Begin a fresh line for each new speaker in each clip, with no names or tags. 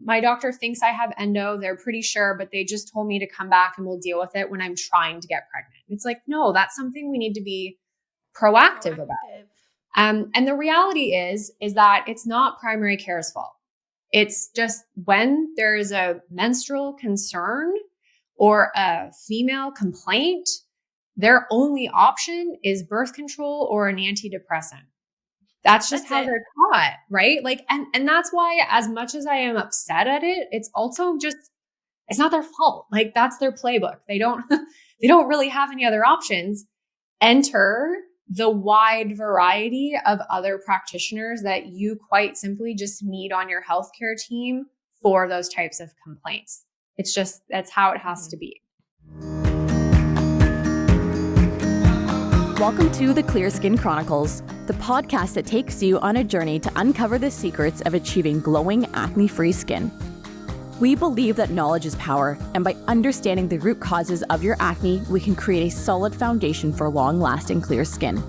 my doctor thinks I have endo. They're pretty sure, but they just told me to come back and we'll deal with it when I'm trying to get pregnant. It's like, no, that's something we need to be proactive about. And the reality is that it's not primary care's fault. It's just when there is a menstrual concern or a female complaint, their only option is birth control or an antidepressant. That's just how they're taught, right? Like, and that's why, as much as I am upset at it, it's also just, it's not their fault. Like, that's their playbook. They don't really have any other options. Enter the wide variety of other practitioners that you quite simply just need on your healthcare team for those types of complaints. It's just, that's how it has to be.
Welcome to the Clear Skin Chronicles, the podcast that takes you on a journey to uncover the secrets of achieving glowing, acne-free skin. We believe that knowledge is power, and by understanding the root causes of your acne, we can create a solid foundation for long-lasting clear skin.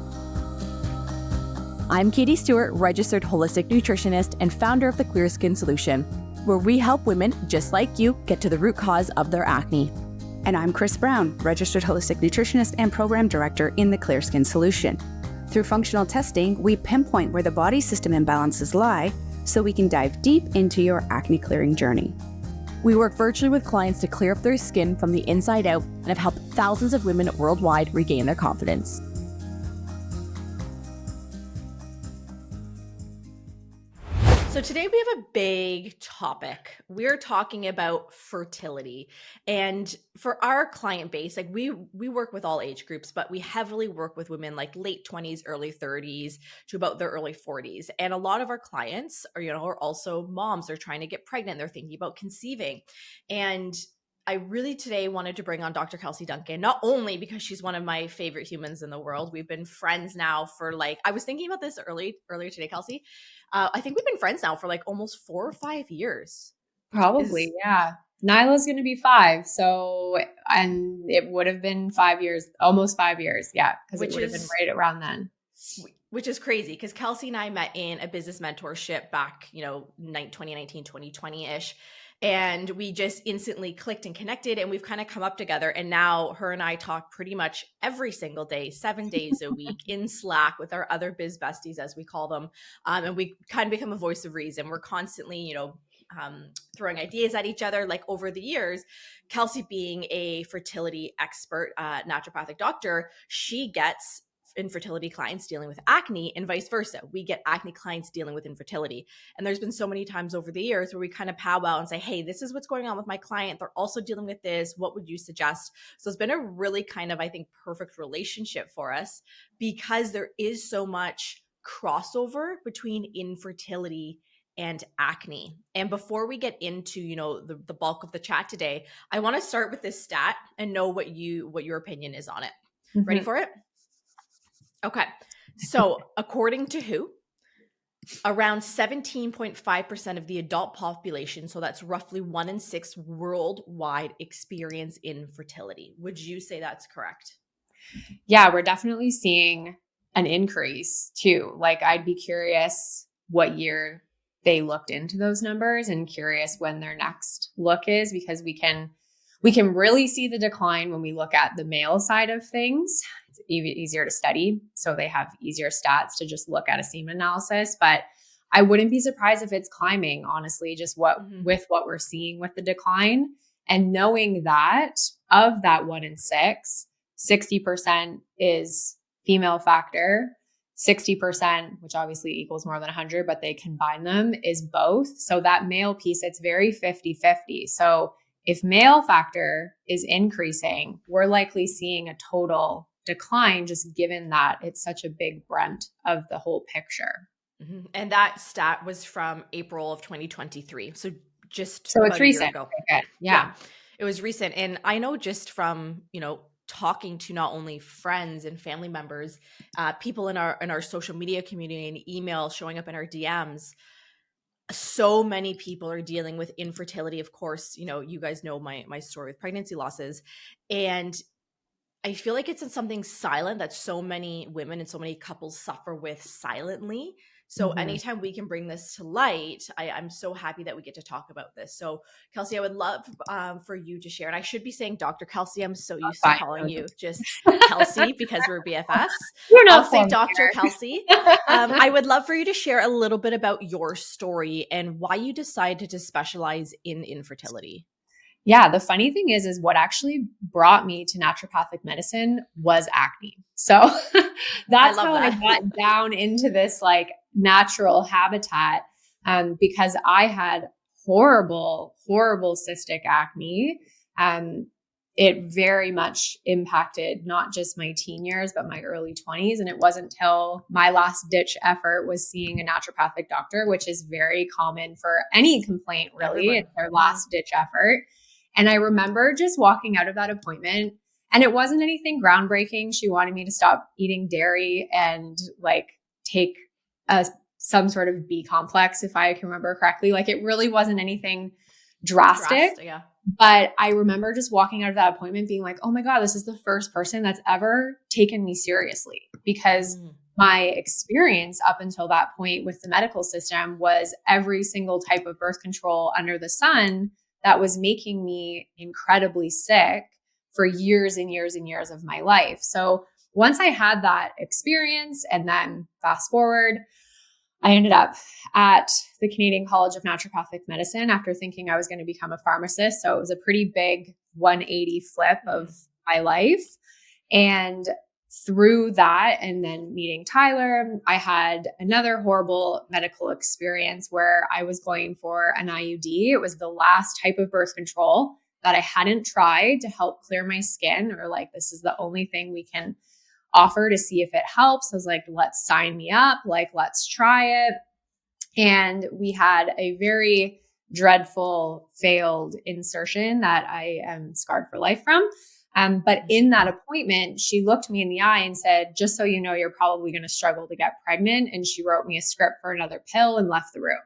I'm Katie Stewart, registered holistic nutritionist and founder of the Clear Skin Solution, where we help women just like you get to the root cause of their acne.
And I'm Chris Brown, registered holistic nutritionist and program director in the Clear Skin Solution. Through functional testing, we pinpoint where the body system imbalances lie so we can dive deep into your acne clearing journey.
We work virtually with clients to clear up their skin from the inside out and have helped thousands of women worldwide regain their confidence. So today we have a big topic. We're talking about fertility. And for our client base, like we work with all age groups, but we heavily work with women like late 20s, early 30s to about their early 40s. And a lot of our clients are also moms. They're trying to get pregnant. They're thinking about conceiving. And I really today wanted to bring on Dr. Kelsey Duncan, not only because she's one of my favorite humans in the world. We've been friends now for I was thinking about this earlier today, Kelsey. I think we've been friends now for almost 4 or 5 years.
Probably, yeah. Nyla's going to be 5. And it would have been 5 years, almost 5 years. Yeah. Because it would have been right around then.
Which is crazy because Kelsey and I met in a business mentorship back, 2019, 2020-ish. And we just instantly clicked and connected, and we've kind of come up together. And now her and I talk pretty much every single day, 7 days a week in Slack with our other biz besties, as we call them. And we kind of become a voice of reason. We're constantly, throwing ideas at each other. Like over the years, Kelsey being a fertility expert, naturopathic doctor, she gets infertility clients dealing with acne and vice versa. We get acne clients dealing with infertility. And there's been so many times over the years where we kind of powwow and say, hey, this is what's going on with my client. They're also dealing with this. What would you suggest? So it's been a really kind of, I think, perfect relationship for us because there is so much crossover between infertility and acne. And before we get into, the bulk of the chat today, I want to start with this stat and know what your opinion is on it. Mm-hmm. Ready for it? Okay. So according to WHO, around 17.5% of the adult population, so that's roughly 1 in 6 worldwide, experience infertility. Would you say that's correct?
Yeah, we're definitely seeing an increase too. I'd be curious what year they looked into those numbers and curious when their next look is, because we can really see the decline when we look at the male side of things. It's easier to study, so they have easier stats to just look at a semen analysis. But I wouldn't be surprised if it's climbing, honestly, just with what we're seeing with the decline. And knowing that of that 1 in 6, 60% is female factor, 60%, which obviously equals more than 100, but they combine them, is both. So that male piece, it's very 50-50. So if male factor is increasing, we're likely seeing a total decline, just given that it's such a big brunt of the whole picture.
Mm-hmm. And that stat was from April of 2023. So it's
recent.
Ago.
Okay. Yeah.
It was recent. And I know just from, talking to not only friends and family members, people in our social media community and email showing up in our DMs, so many people are dealing with infertility. Of course, you guys know my story with pregnancy losses. And I feel like it's something silent that so many women and so many couples suffer with silently. So anytime we can bring this to light, I'm so happy that we get to talk about this. So Kelsey, I would love for you to share, and I should be saying Dr. Kelsey. I'm so used to
Fine.
calling you just Kelsey because we're BFFs.
You're not
I'll say
formal
Dr.
here.
Kelsey. I would love for you to share a little bit about your story and why you decided to specialize in infertility.
Yeah, the funny thing is what actually brought me to naturopathic medicine was acne. So that's how I got down into this like natural habitat, because I had horrible cystic acne. It very much impacted not just my teen years, but my early 20s. And it wasn't till my last ditch effort was seeing a naturopathic doctor, which is very common for any complaint, really. It's their last ditch effort. And I remember just walking out of that appointment, and it wasn't anything groundbreaking. She wanted me to stop eating dairy and like take some sort of B complex, if I can remember correctly. Like it really wasn't anything drastic.
Yeah.
But I remember just walking out of that appointment being like, oh my God, this is the first person that's ever taken me seriously, because my experience up until that point with the medical system was every single type of birth control under the sun that was making me incredibly sick for years and years and years of my life. So once I had that experience, and then fast forward, I ended up at the Canadian College of Naturopathic Medicine after thinking I was going to become a pharmacist. So it was a pretty big 180 flip of my life. And through that, and then meeting Tyler, I had another horrible medical experience where I was going for an IUD. It was the last type of birth control that I hadn't tried to help clear my skin, or like, this is the only thing we can offer to see if it helps. I was like, let's sign me up. Like, let's try it. And we had a very dreadful failed insertion that I am scarred for life from. But in that appointment, she looked me in the eye and said, just so you know, you're probably going to struggle to get pregnant. And she wrote me a script for another pill and left the room.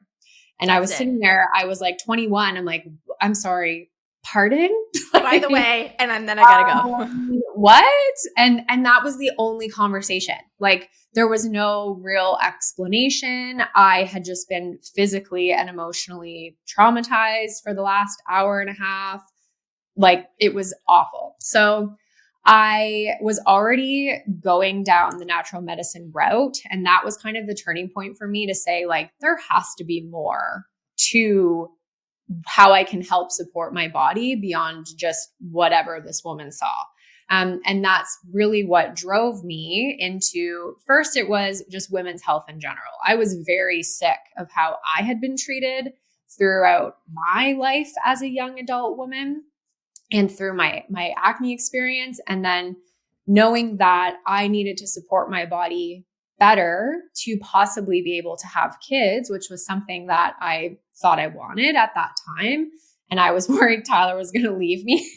And I was sitting there, I was like 21. I'm like, I'm sorry, pardon?
By the way, and then I gotta go.
What? And that was the only conversation. Like there was no real explanation. I had just been physically and emotionally traumatized for the last hour and a half. Like it was awful. So I was already going down the natural medicine route. And that was kind of the turning point for me to say, like, there has to be more to how I can help support my body beyond just whatever this woman saw. And that's really what drove me into, first, it was just women's health in general. I was very sick of how I had been treated throughout my life as a young adult woman and through my acne experience. And then knowing that I needed to support my body better to possibly be able to have kids, which was something that I thought I wanted at that time. And I was worried Tyler was going to leave me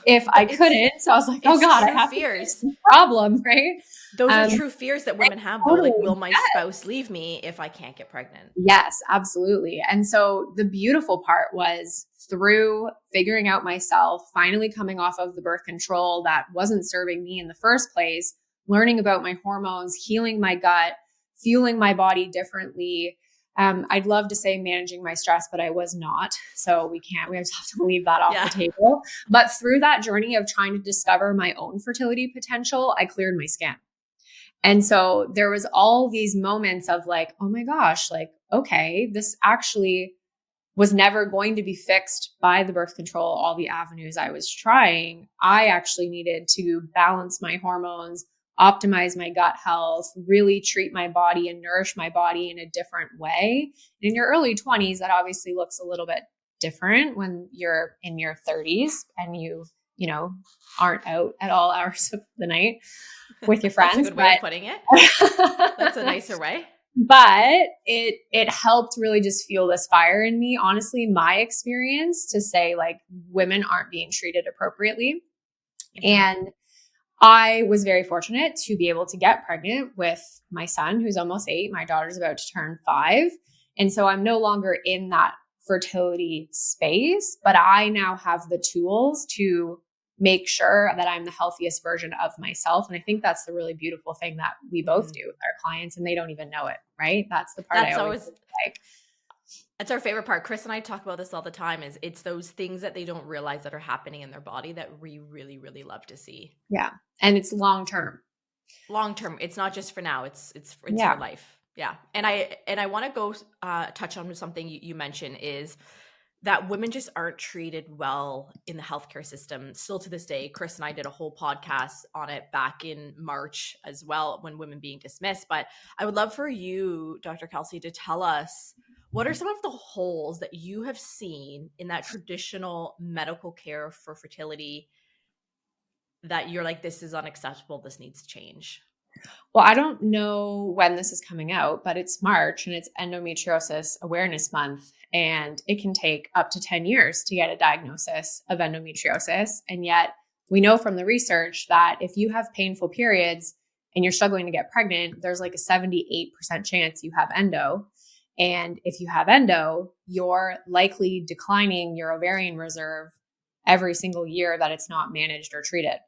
if I couldn't. So I was like, oh God, I have fears. Problem, right?
Those are true fears that women have though. Like, will my spouse leave me if I can't get pregnant?
Yes, absolutely. And so the beautiful part was through figuring out myself, finally coming off of the birth control that wasn't serving me in the first place, learning about my hormones, healing my gut, fueling my body differently. I'd love to say managing my stress, but I was not. So we just have to leave that off the table. But through that journey of trying to discover my own fertility potential, I cleared my skin. And so there was all these moments of like, oh my gosh, like, okay, this actually was never going to be fixed by the birth control, all the avenues I was trying. I actually needed to balance my hormones, optimize my gut health, really treat my body and nourish my body in a different way. In your early 20s, that obviously looks a little bit different when you're in your 30s and you aren't out at all hours of the night with your friends.
That's a good way of putting it. That's a nicer way.
But it helped really just fuel this fire in me. Honestly, my experience to say like women aren't being treated appropriately. And I was very fortunate to be able to get pregnant with my son, who's almost 8. My daughter's about to turn 5. And so I'm no longer in that fertility space, but I now have the tools to make sure that I'm the healthiest version of myself. And I think that's the really beautiful thing that we both do with our clients, and they don't even know it, right? That's the part I always like.
That's our favorite part. Chris and I talk about this all the time, is it's those things that they don't realize that are happening in their body that we really, really love to see.
Yeah. And it's long-term.
Long-term. It's not just for now. It's for life. Yeah. And I want to go touch on something you mentioned, is that women just aren't treated well in the healthcare system still to this day. Chris and I did a whole podcast on it back in March as well, when women being dismissed. But I would love for you, Dr. Kelsey, to tell us, what are some of the holes that you have seen in that traditional medical care for fertility that you're like, this is unacceptable, this needs to change?
Well, I don't know when this is coming out, but it's March and it's Endometriosis Awareness Month. And it can take up to 10 years to get a diagnosis of endometriosis. And yet we know from the research that if you have painful periods and you're struggling to get pregnant, there's like a 78% chance you have endo. And if you have endo, you're likely declining your ovarian reserve every single year that it's not managed or treated.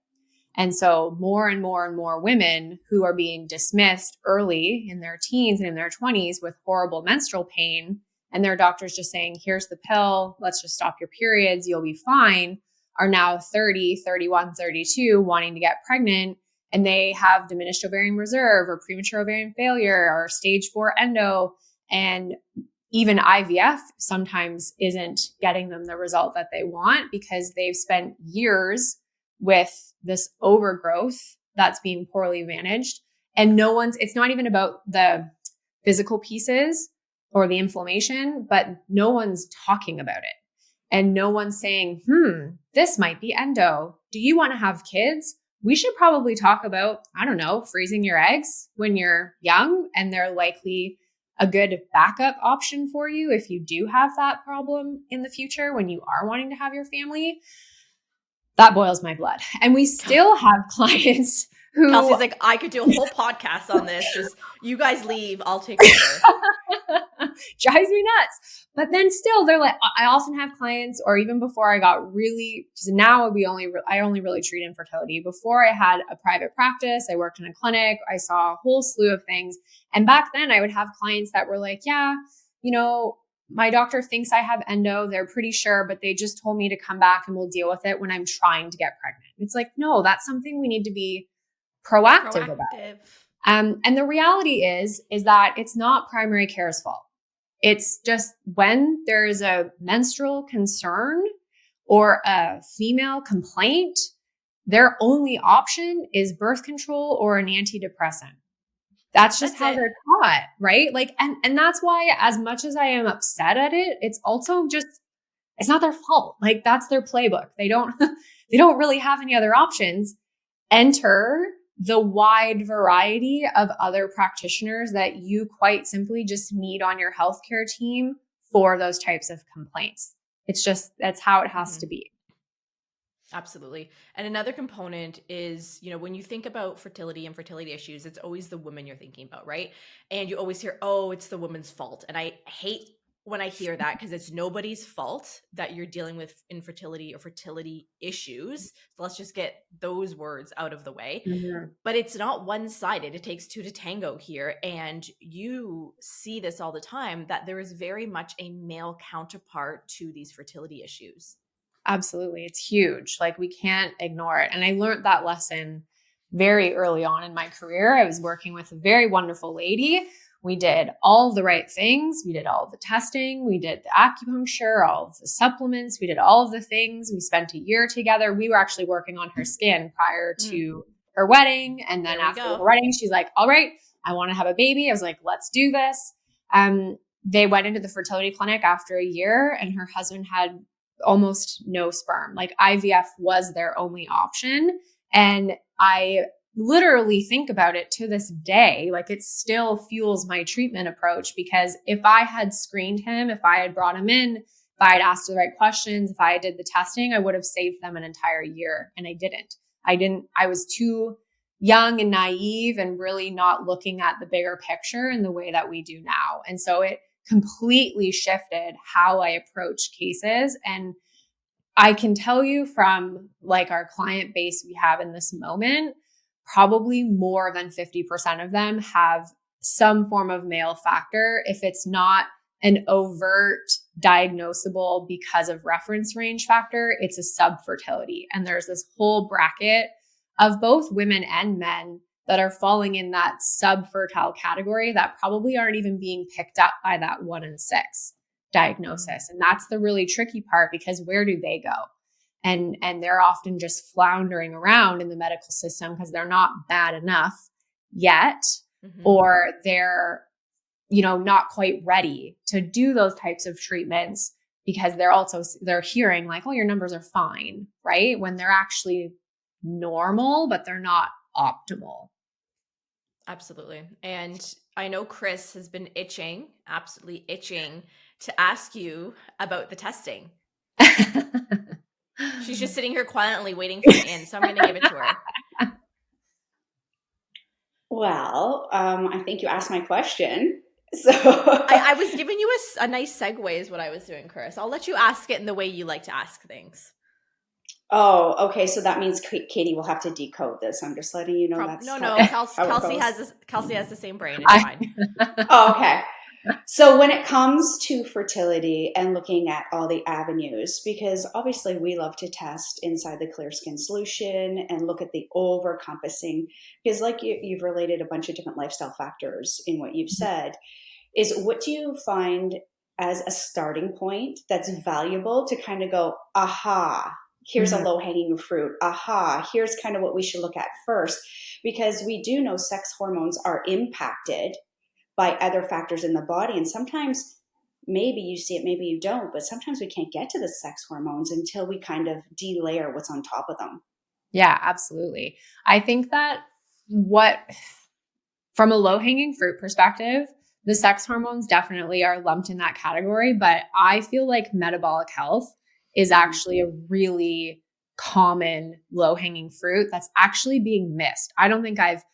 And so more and more and more women who are being dismissed early in their teens and in their 20s with horrible menstrual pain, and their doctor's just saying, here's the pill, let's just stop your periods, you'll be fine, are now 30, 31, 32, wanting to get pregnant, and they have diminished ovarian reserve or premature ovarian failure or stage 4 endo. And even IVF sometimes isn't getting them the result that they want because they've spent years with this overgrowth that's being poorly managed. And it's not even about the physical pieces or the inflammation, but no one's talking about it. And no one's saying, this might be endo. Do you want to have kids? We should probably talk about, I don't know, freezing your eggs when you're young, and they're likely a good backup option for you if you do have that problem in the future when you are wanting to have your family. That boils my blood. And we still have clients who...
Kelsey's like, I could do a whole podcast on this. Just you guys leave, I'll take over.
Drives me nuts. But then still, they're like, I often have clients, or even before I got really, because now I only really treat infertility. Before I had a private practice, I worked in a clinic, I saw a whole slew of things. And back then I would have clients that were like, yeah, my doctor thinks I have endo. They're pretty sure, but they just told me to come back and we'll deal with it when I'm trying to get pregnant. It's like, no, that's something we need to be proactive about. And the reality is that it's not primary care's fault. It's just when there is a menstrual concern or a female complaint, their only option is birth control or an antidepressant. That's how they're taught, right? Like, and that's why, as much as I am upset at it, it's also just, it's not their fault. Like, that's their playbook. They don't really have any other options. Enter the wide variety of other practitioners that you quite simply just need on your healthcare team for those types of complaints. It's just, that's how it has to be.
Absolutely. And another component is, when you think about fertility and fertility issues, it's always the woman you're thinking about, right? And you always hear, oh, it's the woman's fault. And I hate when I hear that, because it's nobody's fault that you're dealing with infertility or fertility issues. So let's just get those words out of the way. Mm-hmm. But it's not one-sided. It takes two to tango here. And you see this all the time, that there is very much a male counterpart to these fertility issues.
Absolutely. It's huge. Like, we can't ignore it. And I learned that lesson very early on in my career. I was working with a very wonderful lady. We did all the right things. We did all the testing. We did the acupuncture, all of the supplements. We did all of the things. We spent a year together. We were actually working on her skin prior to her wedding. And then after her wedding, she's like, all right, I want to have a baby. I was like, let's do this. They went into the fertility clinic after a year, and her husband had almost no sperm. Like, IVF was their only option. And I literally think about it to this day. Like, it still fuels my treatment approach, because if I had screened him, if I had brought him in, if I had asked the right questions, if I did the testing, I would have saved them an entire year. And I didn't. I was too young and naive and really not looking at the bigger picture in the way that we do now. And so it completely shifted how I approach cases. And I can tell you from like our client base we have in this moment, probably more than 50% of them have some form of male factor. If it's not an overt diagnosable because of reference range factor, it's a subfertility. And there's this whole bracket of both women and men that are falling in that subfertile category that probably aren't even being picked up by that 1 in 6 diagnosis. And that's the really tricky part, because where do they go? And they're often just floundering around in the medical system because they're not bad enough yet, or they're, not quite ready to do those types of treatments because they're hearing like, oh, your numbers are fine, right? When they're actually normal, but they're not optimal.
Absolutely. And I know Chris has been absolutely itching to ask you about the testing. She's just sitting here quietly waiting for it in, so I'm going to give it to her.
Well, I think you asked my question. So
I was giving you a nice segue is what I was doing, Chris. I'll let you ask it in the way you like to ask things.
Oh, okay. So that means Katie will have to decode this. I'm just letting you know
Kelsey has the same brain. It's fine.
Oh, okay. So when it comes to fertility and looking at all the avenues, because obviously we love to test inside the Clear Skin solution and look at the over-compassing, because like you've related a bunch of different lifestyle factors in what you've said, is what do you find as a starting point that's valuable to kind of go, aha, here's a low-hanging fruit. Aha, here's kind of what we should look at first, because we do know sex hormones are impacted by other factors in the body. And sometimes maybe you see it, maybe you don't, but sometimes we can't get to the sex hormones until we kind of delayer what's on top of them.
Yeah, absolutely. I think that from a low-hanging fruit perspective, the sex hormones definitely are lumped in that category, but I feel like metabolic health is actually a really common low-hanging fruit that's actually being missed. I don't think I've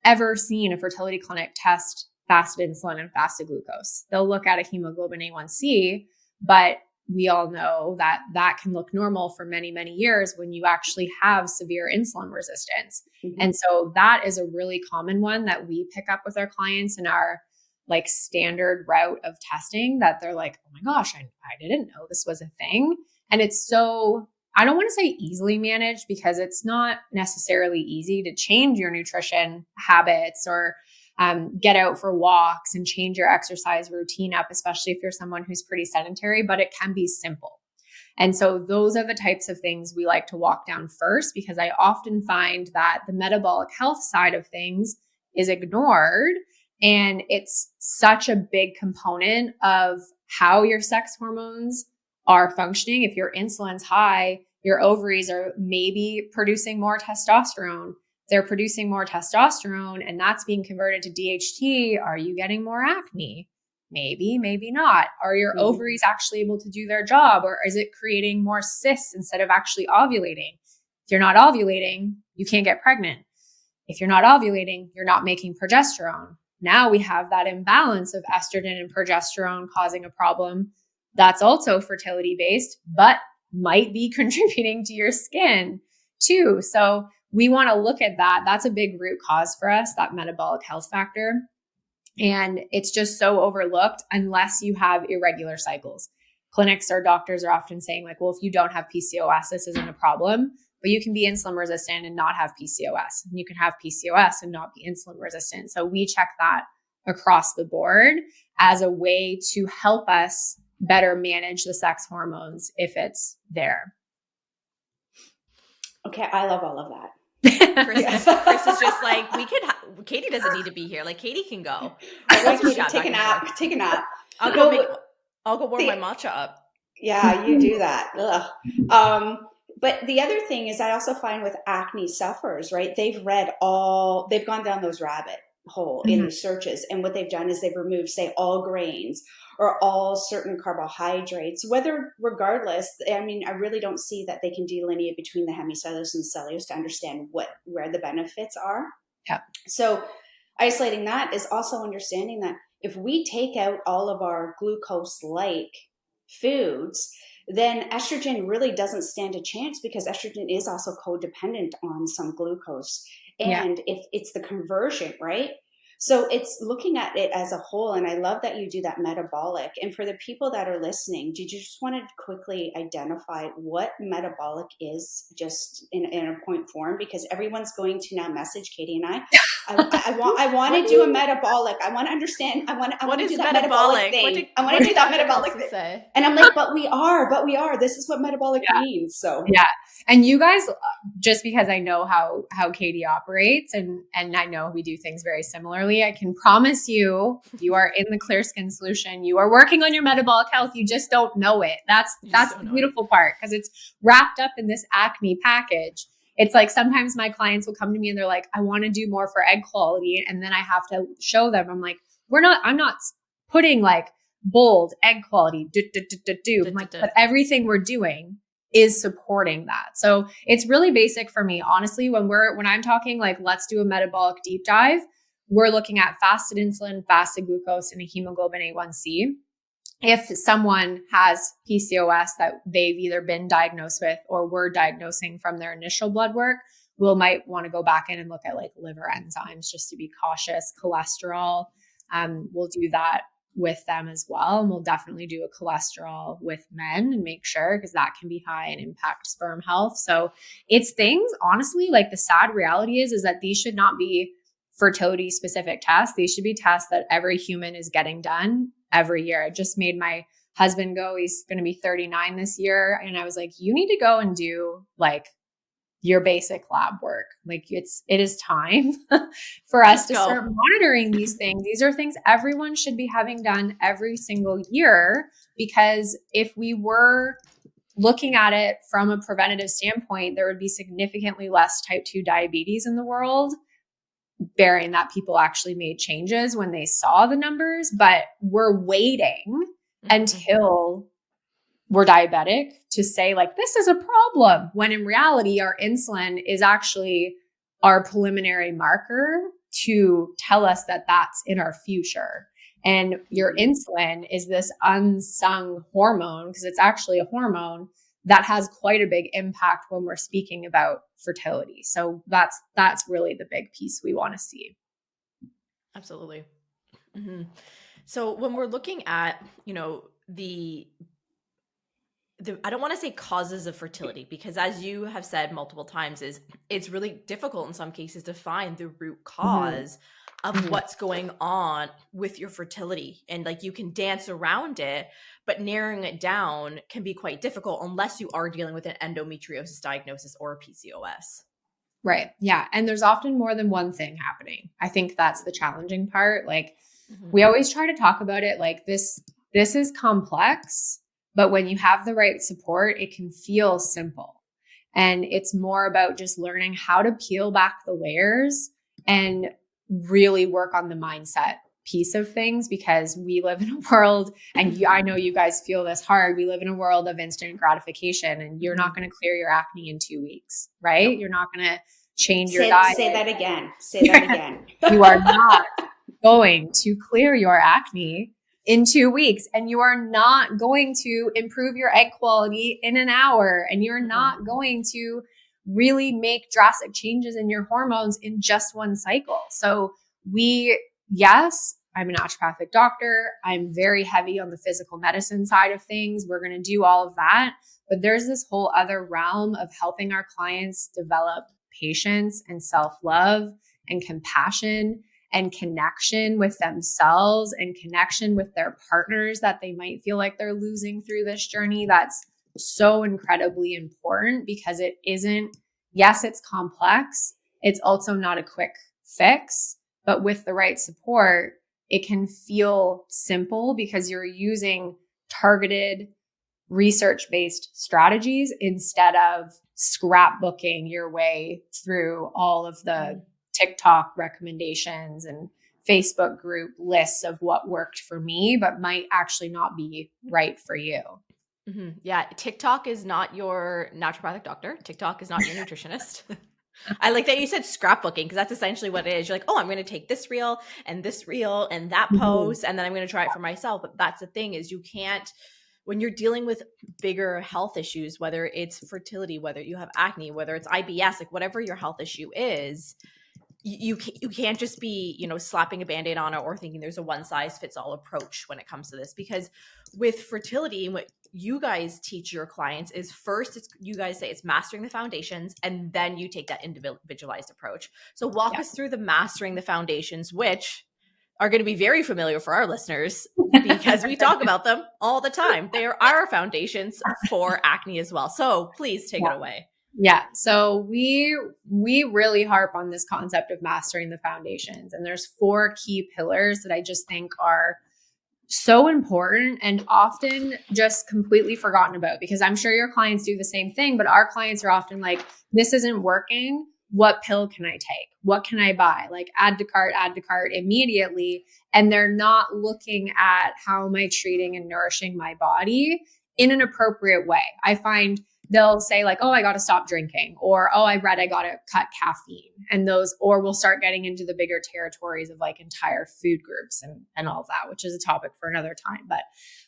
ever seen a fertility clinic test fasted insulin and fasted glucose. They'll look at a hemoglobin A1C, but we all know that that can look normal for many, many years when you actually have severe insulin resistance. And so that is a really common one that we pick up with our clients in our like standard route of testing, that they're like, oh my gosh, I didn't know this was a thing. And it's so, I don't want to say easily managed, because it's not necessarily easy to change your nutrition habits or get out for walks and change your exercise routine up, especially if you're someone who's pretty sedentary, but it can be simple. And so those are the types of things we like to walk down first, because I often find that the metabolic health side of things is ignored. And it's such a big component of how your sex hormones are functioning. If your insulin's high, your ovaries are maybe producing more testosterone. They're producing more testosterone, and that's being converted to DHT. Are you getting more acne? Maybe, maybe not. Are your ovaries actually able to do their job, or is it creating more cysts instead of actually ovulating? If you're not ovulating, you can't get pregnant. If you're not ovulating, you're not making progesterone. Now we have that imbalance of estrogen and progesterone causing a problem that's also fertility based, but might be contributing to your skin too. So we want to look at that. That's a big root cause for us, that metabolic health factor. And it's just so overlooked unless you have irregular cycles. Clinics or doctors are often saying like, well, if you don't have PCOS, this isn't a problem, but you can be insulin resistant and not have PCOS. And you can have PCOS and not be insulin resistant. So we check that across the board as a way to help us better manage the sex hormones if it's there.
Okay, I love all of that.
Chris is just like, Katie doesn't need to be here. Like, Katie can go.
Take a nap.
I'll go warm my matcha up.
Yeah, you do that. But the other thing is I also find with acne sufferers, right? They've gone down those rabbit hole in the searches. And what they've done is they've removed, say, all grains or all certain carbohydrates, regardless, I mean, I really don't see that they can delineate between the hemicellulose and the cellulose to understand where the benefits are.
Yeah.
So isolating that is also understanding that if we take out all of our glucose-like foods, then estrogen really doesn't stand a chance, because estrogen is also codependent on some glucose.
Yeah.
And if it's the conversion, right? So it's looking at it as a whole. And I love that you do that metabolic. And for the people that are listening, did you just want to quickly identify what metabolic is, just in a point form? Because everyone's going to now message Katie and I. I want to do a metabolic. I want to understand. I want to do that metabolic thing. I want to do that metabolic thing.
Say?
And I'm like, but we are. This is what metabolic means. So
yeah. And you guys, just because I know how Katie operates, and I know we do things very similarly, I can promise you, you are in the Clear Skin Solution. You are working on your metabolic health. You just don't know it. That's the beautiful part, because it's wrapped up in this acne package. It's like sometimes my clients will come to me and they're like, I want to do more for egg quality. And then I have to show them, I'm like, I'm not putting like bold egg quality, I'm like, but everything we're doing is supporting that. So it's really basic for me. Honestly, when I'm talking like, let's do a metabolic deep dive, we're looking at fasted insulin, fasted glucose, and a hemoglobin A1C. If someone has PCOS that they've either been diagnosed with or we're diagnosing from their initial blood work, might want to go back in and look at like liver enzymes just to be cautious. Cholesterol, we'll do that with them as well. And we'll definitely do a cholesterol with men and make sure, because that can be high and impact sperm health. So it's things, honestly, like the sad reality is that these should not be fertility specific tests. These should be tests that every human is getting done every year. I just made my husband go. He's going to be 39 this year. And I was like, you need to go and do like your basic lab work. Like it is time for us to start monitoring these things. These are things everyone should be having done every single year, because if we were looking at it from a preventative standpoint, there would be significantly less type 2 diabetes in the world, bearing that people actually made changes when they saw the numbers. But we're waiting until we're diabetic to say like, this is a problem, when in reality, our insulin is actually our preliminary marker to tell us that that's in our future. And your insulin is this unsung hormone, because it's actually a hormone that has quite a big impact when we're speaking about fertility. So that's really the big piece we want to see.
Absolutely. Mm-hmm. So when we're looking at, the I don't want to say causes of fertility, because as you have said multiple times, it's really difficult in some cases to find the root cause of what's going on with your fertility. And like, you can dance around it, but narrowing it down can be quite difficult unless you are dealing with an endometriosis diagnosis or a PCOS.
Right. Yeah. And there's often more than one thing happening. I think that's the challenging part. Like we always try to talk about it like this is complex, but when you have the right support, it can feel simple. And it's more about just learning how to peel back the layers and really work on the mindset piece of things, because we live in a world, and I know you guys feel this hard. We live in a world of instant gratification, and you're not going to clear your acne in 2 weeks, right? Nope. You're not going to change your diet.
Say that again. Say that again.
You are not going to clear your acne in 2 weeks, and you are not going to improve your egg quality in an hour, and you're not going to really make drastic changes in your hormones in just one cycle. So yes, I'm a naturopathic doctor. I'm very heavy on the physical medicine side of things. We're going to do all of that. But there's this whole other realm of helping our clients develop patience and self-love and compassion and connection with themselves and connection with their partners that they might feel like they're losing through this journey. That's so incredibly important, because it isn't, yes, it's complex. It's also not a quick fix, but with the right support, it can feel simple, because you're using targeted research-based strategies instead of scrapbooking your way through all of the TikTok recommendations and Facebook group lists of what worked for me, but might actually not be right for you.
Mm-hmm. Yeah. TikTok is not your naturopathic doctor. TikTok is not your nutritionist. I like that you said scrapbooking, because that's essentially what it is. You're like, oh, I'm going to take this reel and that post, and then I'm going to try it for myself. But that's the thing, is you can't, when you're dealing with bigger health issues, whether it's fertility, whether you have acne, whether it's IBS, like whatever your health issue is, you can't just be, you know, slapping a Band-Aid on it or thinking there's a one size fits all approach when it comes to this. Because with fertility, and what you guys teach your clients is first, you guys say it's mastering the foundations, and then you take that individualized approach. So walk us through the mastering the foundations, which are going to be very familiar for our listeners because we talk about them all the time. They are our foundations for acne as well. So please take it away.
Yeah. So we really harp on this concept of mastering the foundations. And there's 4 key pillars that I just think are so important and often just completely forgotten about, because I'm sure your clients do the same thing, but our clients are often like, this isn't working. What pill can I take? What can I buy? Like add to cart immediately. And they're not looking at how am I treating and nourishing my body in an appropriate way. I find they'll say like, oh, I got to stop drinking, or, oh, I read I got to cut caffeine, and those, or we'll start getting into the bigger territories of like entire food groups and all of that, which is a topic for another time. But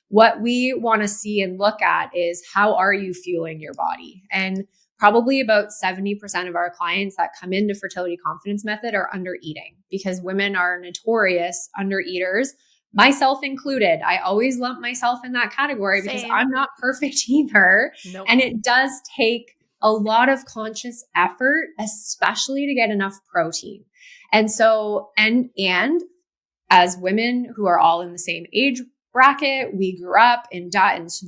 what we want to see and look at is how are you fueling your body? And probably about 70% of our clients that come into Fertility Confidence Method are under eating, because women are notorious under eaters, myself included. I always lump myself in that category because I'm not perfect either.
Nope.
And it does take a lot of conscious effort, especially to get enough protein. And so, and as women who are all in the same age bracket, we grew up in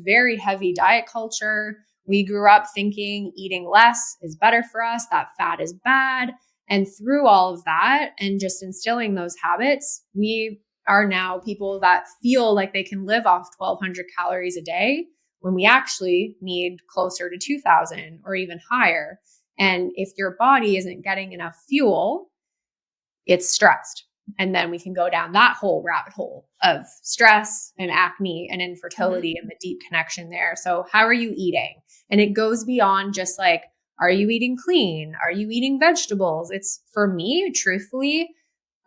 very heavy diet culture. We grew up thinking eating less is better for us, that fat is bad. And through all of that and just instilling those habits, we are now people that feel like they can live off 1,200 calories a day when we actually need closer to 2,000 or even higher. And if your body isn't getting enough fuel, it's stressed. And then we can go down that whole rabbit hole of stress and acne and infertility and the deep connection there. So how are you eating? And it goes beyond just like, are you eating clean? Are you eating vegetables? It's, for me, truthfully,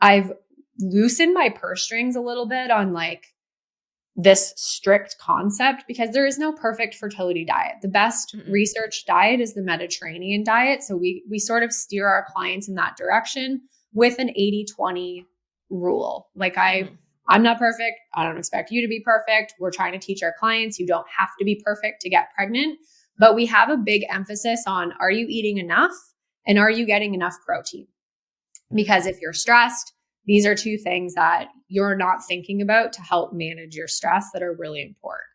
I've loosened my purse strings a little bit on like this strict concept, because there is no perfect fertility diet. The best researched diet is the Mediterranean diet. So we sort of steer our clients in that direction with an 80-20 rule. Like I'm not perfect. I don't expect you to be perfect. We're trying to teach our clients you don't have to be perfect to get pregnant, but we have a big emphasis on, are you eating enough and are you getting enough protein? Because if you're stressed, these are 2 things that you're not thinking about to help manage your stress that are really important.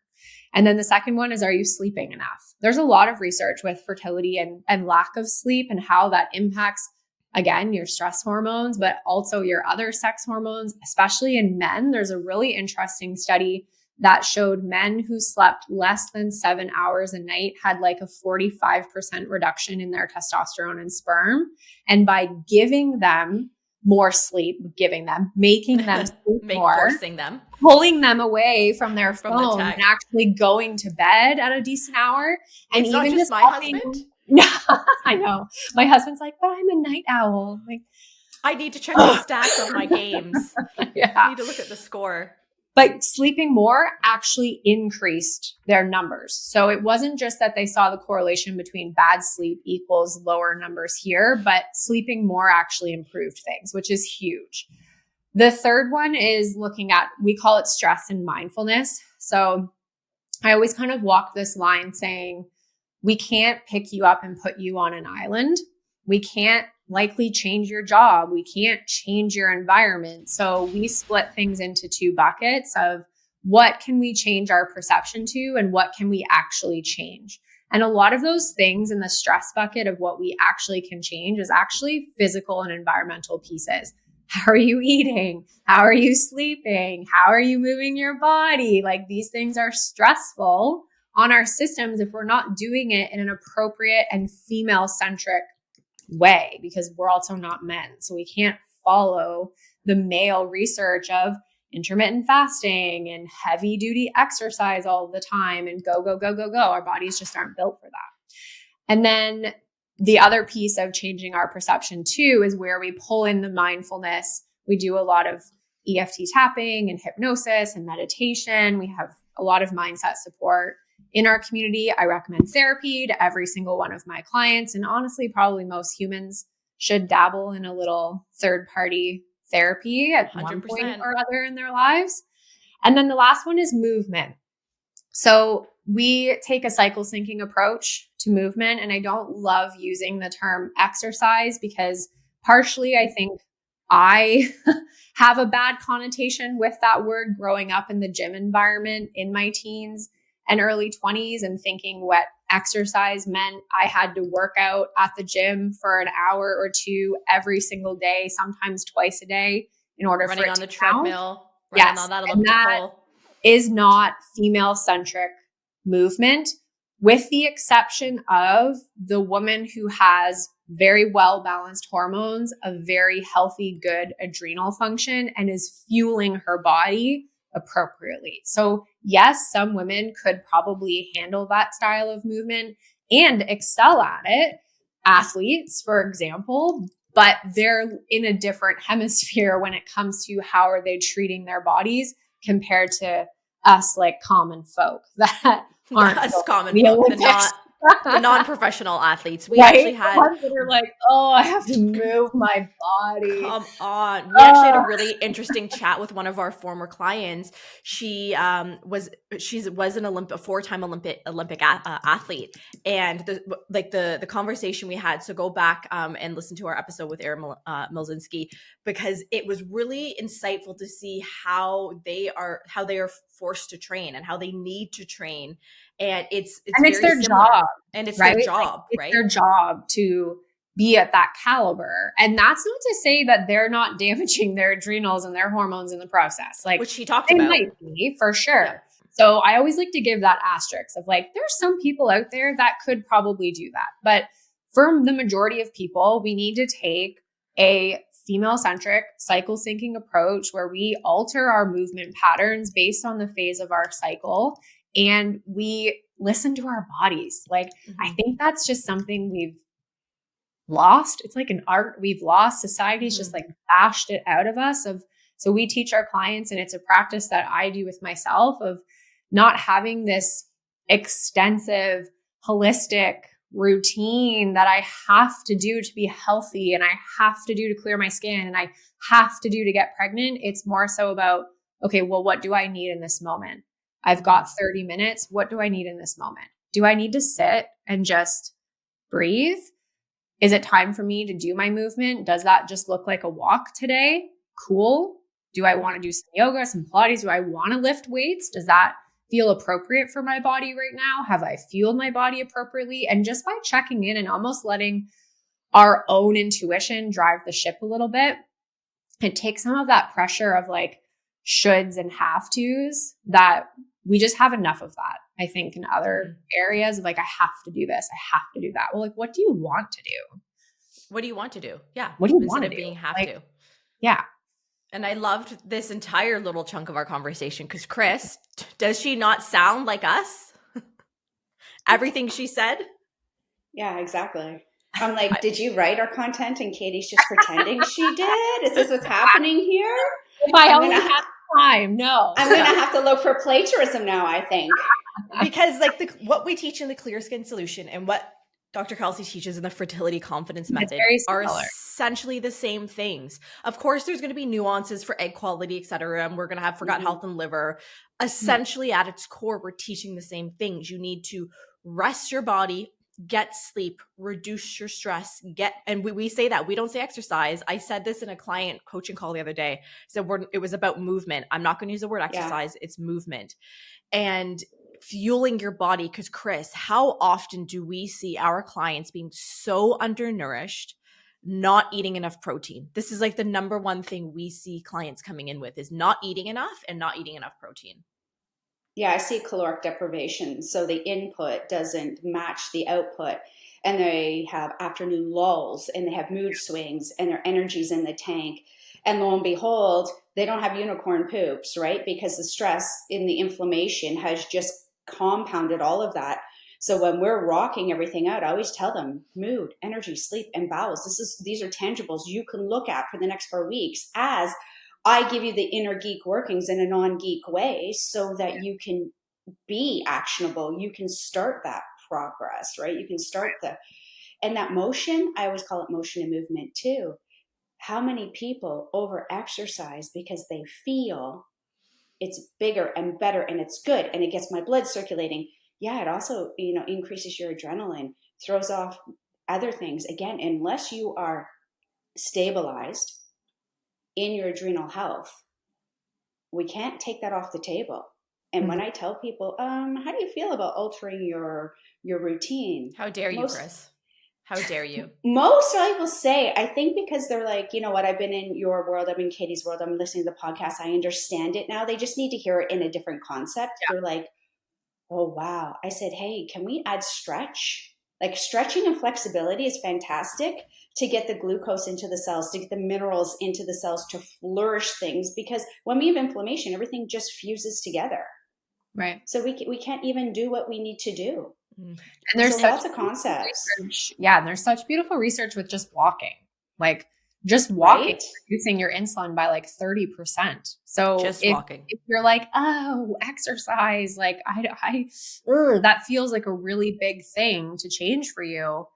And then the second one is, are you sleeping enough? There's a lot of research with fertility and lack of sleep and how that impacts, again, your stress hormones, but also your other sex hormones, especially in men. There's a really interesting study that showed men who slept less than 7 hours a night had like a 45% reduction in their testosterone and sperm. And by giving them more sleep, making them sleep more,
forcing them,
pulling them away from their phone and actually going to bed at a decent hour. And
it's
even
not just my husband.
No, I know. My husband's like, but I'm a night owl. Like,
I need to check the stats of my games.
Yeah.
I need to look at the score.
But sleeping more actually increased their numbers. So it wasn't just that they saw the correlation between bad sleep equals lower numbers here, but sleeping more actually improved things, which is huge. The third one is looking at, we call it stress and mindfulness. So I always kind of walk this line saying, we can't pick you up and put you on an island. We can't likely change your job. We can't change your environment. So we split things into 2 buckets of what can we change our perception to and what can we actually change. And a lot of those things in the stress bucket of what we actually can change is actually physical and environmental pieces. How are you eating? How are you sleeping? How are you moving your body? Like, these things are stressful on our systems if we're not doing it in an appropriate and female-centric way, because we're also not men. So we can't follow the male research of intermittent fasting and heavy duty exercise all the time and go. Our bodies just aren't built for that. And then the other piece of changing our perception too is where we pull in the mindfulness. We do a lot of EFT tapping and hypnosis and meditation. We have a lot of mindset support in our community. I recommend therapy to every single one of my clients. And honestly, probably most humans should dabble in a little third-party therapy at
100%.
one point or other in their lives. And then the last one is movement. So we take a cycle syncing approach to movement. And I don't love using the term exercise because partially I think I have a bad connotation with that word growing up in the gym environment in my teens and early 20s and thinking what exercise meant. I had to work out at the gym for an hour or two every single day, sometimes twice a day in order
running
for it
on
to
the
count.
treadmill, running on that
And that
elliptical.
is not female-centric movement, with the exception of the woman who has very well-balanced hormones, a very healthy, good adrenal function, and is fueling her body appropriately. So yes, some women could probably handle that style of movement and excel at it. Athletes, for example, but they're in a different hemisphere when it comes to how are they treating their bodies compared to us, like common folk that aren't
Us common
the
folk,
Olympics.
the non-professional athletes. We
Right?
actually had
The ones that are like, oh, I have to move my body.
Come on. We actually had a really interesting chat with one of our former clients. She was an four-time Olympic athlete, and the conversation we had. So go back and listen to our episode with Erin Milzinski, because it was really insightful to see how they are forced to train and how they need to train. And it's very
their
similar.
job.
And it's
right?
their job,
it's
right?
their job to be at that caliber. And that's not to say that they're not damaging their adrenals and their hormones in the process. Like,
Which she talked
they
about.
might be, for sure.
Yeah.
So I always like to give that asterisk of like, there's some people out there that could probably do that. But for the majority of people, we need to take a female-centric cycle syncing approach where we alter our movement patterns based on the phase of our cycle. And we listen to our bodies. Like, I think that's just something we've lost. It's like an art we've lost. Society's just like bashed it out of us. So we teach our clients, and it's a practice that I do with myself, of not having this extensive, holistic routine that I have to do to be healthy, and I have to do to clear my skin, and I have to do to get pregnant. It's more so about, okay, well, what do I need in this moment? I've got 30 minutes. What do I need in this moment? Do I need to sit and just breathe? Is it time for me to do my movement? Does that just look like a walk today? Cool. Do I want to do some yoga, some Pilates? Do I want to lift weights? Does that feel appropriate for my body right now? Have I fueled my body appropriately? And just by checking in and almost letting our own intuition drive the ship a little bit, it takes some of that pressure of like shoulds and have tos that we just have enough of that, I think, in other areas of like, I have to do this, I have to do that. Well, like, what do you want to do?
What do you want to do? Yeah.
What do you
Instead
want
of
to do?
being have
like,
to.
Yeah.
And I loved this entire little chunk of our conversation because Chris, does she not sound like us? Everything she said?
Yeah, exactly. I'm like, did you write our content and Katie's just pretending she did? Is this what's happening here?
If I only had time, no.
I'm going to have to look for plagiarism now, I think.
Because like what we teach in the Clear Skin Solution and what Dr. Kelsey teaches in the Fertility Confidence Method are essentially the same things. Of course, there's going to be nuances for egg quality, et cetera. And we're going to have for gut health and liver. Essentially, at its core, we're teaching the same things. You need to rest your body, get sleep, reduce your stress, and we say that. We don't say exercise. I said this in a client coaching call the other day. So it was about movement. I'm not going to use the word exercise. Yeah. It's movement. And fueling your body. Because Chris, how often do we see our clients being so undernourished, not eating enough protein? This is like the number one thing we see clients coming in with, is not eating enough and not eating enough protein.
Yeah, I see caloric deprivation. So the input doesn't match the output, and they have afternoon lulls, and they have mood swings, and their energy's in the tank. And lo and behold, they don't have unicorn poops, right? Because the stress in the inflammation has just compounded all of that. So when we're rocking everything out, I always tell them mood, energy, sleep, and bowels. These are tangibles you can look at for the next 4 weeks, as I give you the inner geek workings in a non-geek way so that you can be actionable. You can start that progress, right? You can start and that motion, I always call it motion and movement too. How many people over exercise because they feel it's bigger and better and it's good and it gets my blood circulating? Yeah, it also, increases your adrenaline, throws off other things. Again, unless you are stabilized in your adrenal health, we can't take that off the table. And when I tell people, how do you feel about altering your routine?
How dare you, Chris? How dare you?
Most I will say, I think because they're like, you know what, I've been in your world, I'm in Katie's world, I'm listening to the podcast, I understand it now. They just need to hear it in a different concept. Yeah. They're like, oh, wow. I said, hey, can we add stretch? Like stretching and flexibility is fantastic to get the glucose into the cells, to get the minerals into the cells, to flourish things. Because when we have inflammation, everything just fuses together.
Right.
So we can't even do what we need to do.
And there's
lots of concepts.
Research. Yeah. And there's such beautiful research with just walking, like just walking,
right?
reducing your insulin by like 30%. So
just walking.
If you're like, oh, exercise, like that feels like a really big thing to change for you.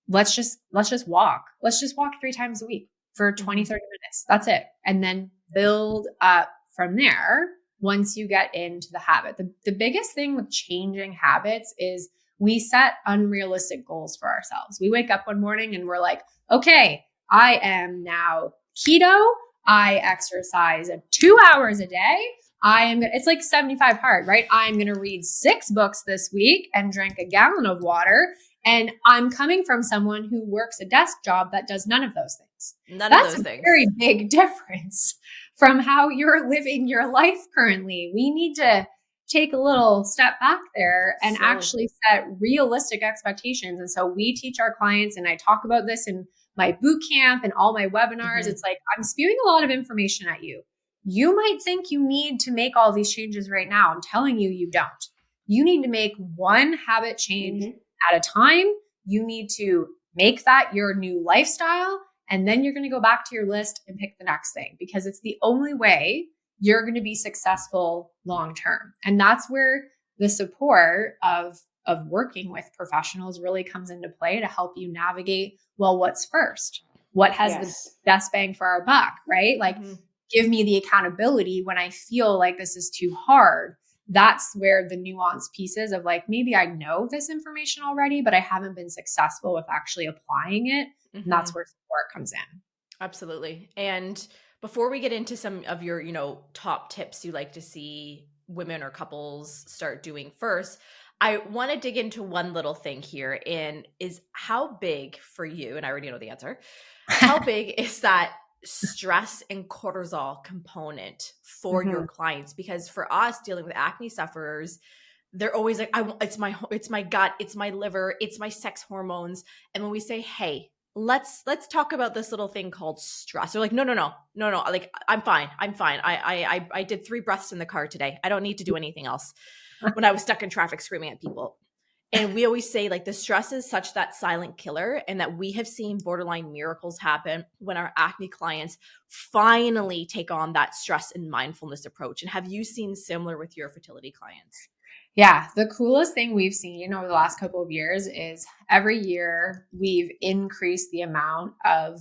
Let's just walk. Let's just walk 3 times a week for 20, 30 minutes. That's it. And then build up from there once you get into the habit. The biggest thing with changing habits is we set unrealistic goals for ourselves. We wake up one morning and we're like, okay, I am now keto. I exercise 2 hours a day. It's like 75 hard, right? I'm going to read 6 books this week and drink a gallon of water. And I'm coming from someone who works a desk job that does none of those things. That's a very big difference from how you're living your life currently. We need to take a little step back there and actually set realistic expectations. And so we teach our clients, and I talk about this in my boot camp and all my webinars. It's like, I'm spewing a lot of information at you. You might think you need to make all these changes right now. I'm telling you, you don't. You need to make one habit change at a time. You need to make that your new lifestyle. And then you're going to go back to your list and pick the next thing, because it's the only way you're going to be successful long-term. And that's where the support of working with professionals really comes into play to help you navigate, well, what's first? What has the best bang for our buck, right? Like, give me the accountability when I feel like this is too hard. That's where the nuanced pieces of like, maybe I know this information already, but I haven't been successful with actually applying it. And that's where support comes in.
Absolutely. And before we get into some of your, top tips you like to see women or couples start doing first, I want to dig into one little thing here, and is how big for you, and I already know the answer, how big is that stress and cortisol component for your clients? Because for us dealing with acne sufferers, they're always like, it's my gut, it's my liver, it's my sex hormones. And when we say, hey, let's talk about this little thing called stress, they're like, no. Like, I'm fine. I did 3 breaths in the car today. I don't need to do anything else. When I was stuck in traffic screaming at people. And we always say, like, the stress is such that silent killer, and that we have seen borderline miracles happen when our acne clients finally take on that stress and mindfulness approach. And have you seen similar with your fertility clients?
Yeah. The coolest thing we've seen over the last couple of years is every year we've increased the amount of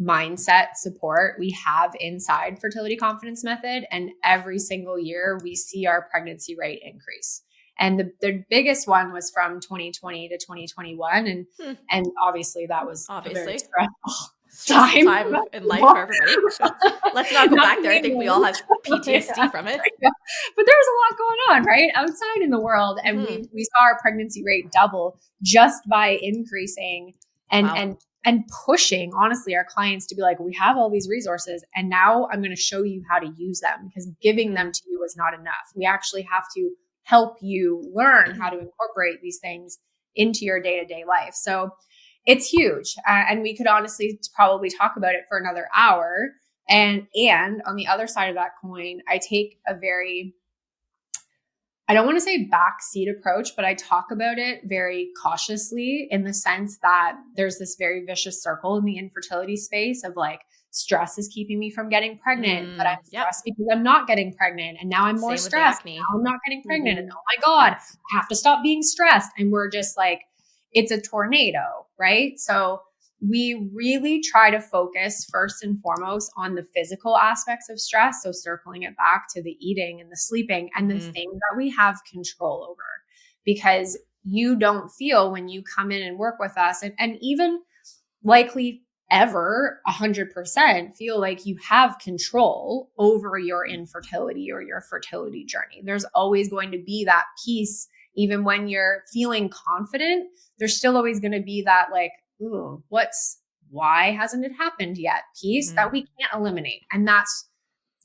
mindset support we have inside Fertility Confidence Method. And every single year we see our pregnancy rate increase. And the biggest one was from 2020 to 2021. And obviously that was a very stressful time
in life for everybody. Let's not go back there. I think we all have PTSD from it.
Yeah. But there was a lot going on, right, outside in the world. And we saw our pregnancy rate double just by increasing and pushing, honestly, our clients to be like, we have all these resources, and now I'm going to show you how to use them, because giving them to you is not enough. We actually have to help you learn how to incorporate these things into your day-to-day life. So it's huge. And we could honestly probably talk about it for another hour. And on the other side of that coin, I take a very, I don't want to say backseat approach, but I talk about it very cautiously, in the sense that there's this very vicious circle in the infertility space of like, stress is keeping me from getting pregnant, but I'm
Yep.
stressed because I'm not getting pregnant. And now I'm more
Same with the
stressed.
acne.
Now I'm not getting pregnant.
Mm-hmm.
And oh my God, I have to stop being stressed. And we're just like, it's a tornado, right? So we really try to focus first and foremost on the physical aspects of stress. So circling it back to the eating and the sleeping and the things that we have control over, because you don't feel when you come in and work with us, and even likely ever 100% feel like you have control over your infertility or your fertility journey. There's always going to be that piece, even when you're feeling confident, there's still always going to be that like, ooh, why hasn't it happened yet piece that we can't eliminate. And that's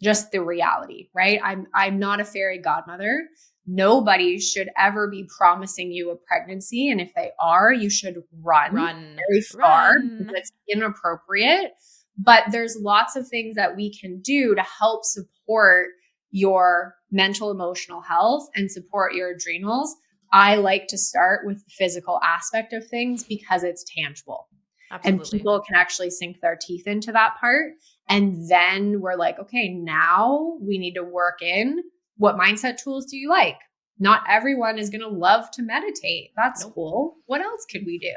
just the reality, right? I'm not a fairy godmother. Nobody should ever be promising you a pregnancy. And if they are, you should run very far because it's inappropriate. But there's lots of things that we can do to help support your mental, emotional health and support your adrenals. I like to start with the physical aspect of things because it's tangible. Absolutely. And people can actually sink their teeth into that part. And then we're like, okay, now we need to work in what mindset tools do you like? Not everyone is going to love to meditate. That's cool. What else could we do?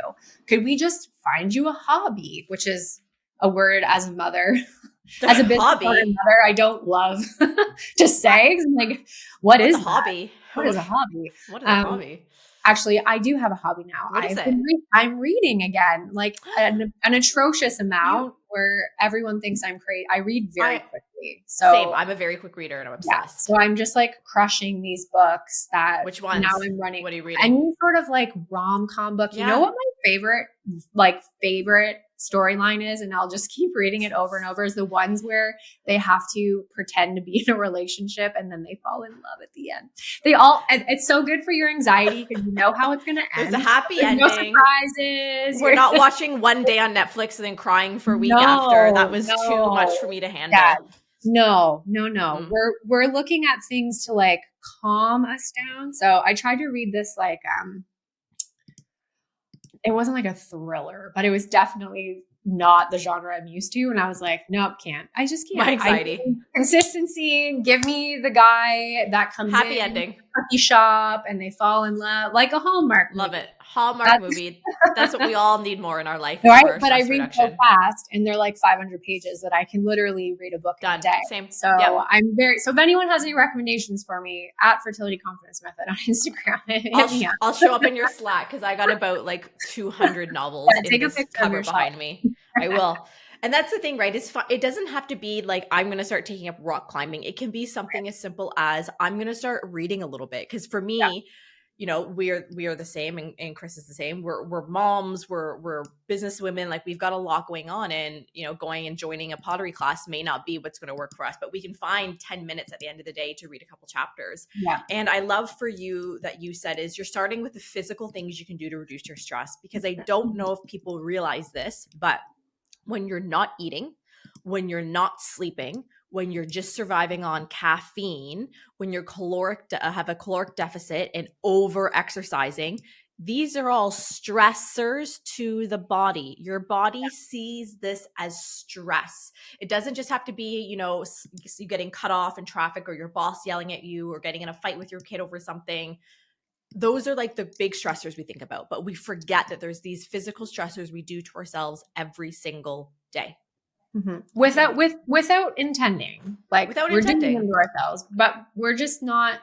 Could we just find you a hobby, which is a word as a mother, as a business mother, I don't love to say. I'm like, what is a hobby? What is a hobby?
What is a hobby?
Actually, I do have a hobby now. I'm reading again, like an atrocious amount where everyone thinks I'm crazy. I read very quickly. So
same. I'm a very quick reader and I'm obsessed. Yeah,
so I'm just like crushing these books that
which ones?
Now I'm running.
What are you reading?
Any sort of like rom-com book. You know what my favorite storyline is, and I'll just keep reading it over and over, is the ones where they have to pretend to be in a relationship and then they fall in love at the end. It's so good for your anxiety because you know how it's going to end.
There's a happy ending.
No surprises.
We're not watching one day on Netflix and then crying for a week after. That was too much for me to handle.
Yeah. No. We're looking at things to like calm us down. So I tried to read this like, it wasn't like a thriller, but it was definitely not the genre I'm used to. And I was like, nope, can't. I just can't.
My anxiety.
Consistency. Give me the guy that comes
happy
in
ending.
Cookie shop and they fall in love, like a Hallmark movie.
Love it. Hallmark movie. That's what we all need more in our life.
Right? But I read so fast and they're like 500 pages that I can literally read a book in a day.
Same.
So so if anyone has any recommendations for me, at Fertility Confidence Method on Instagram,
I'll show up in your Slack because I got about like 200 novels in this cover behind me. I will. And that's the thing, right? It doesn't have to be like, I'm going to start taking up rock climbing. It can be something as simple as I'm going to start reading a little bit. Because for me, you know, we are the same, and Chris is the same. We're moms, we're business women. Like we've got a lot going on, and you know, going and joining a pottery class may not be what's going to work for us, but we can find 10 minutes at the end of the day to read a couple chapters. Yeah. And I love for you that you said is you're starting with the physical things you can do to reduce your stress, because I don't know if people realize this, but when you're not eating, when you're not sleeping, when you're just surviving on caffeine, when you're have a caloric deficit and over exercising, these are all stressors to the body. Your body sees this as stress. It doesn't just have to be, you know, you getting cut off in traffic or your boss yelling at you or getting in a fight with your kid over something. Those are like the big stressors we think about, but we forget that there's these physical stressors we do to ourselves every single day.
Mm-hmm. Without intending, like we're doing them to ourselves, but we're just not.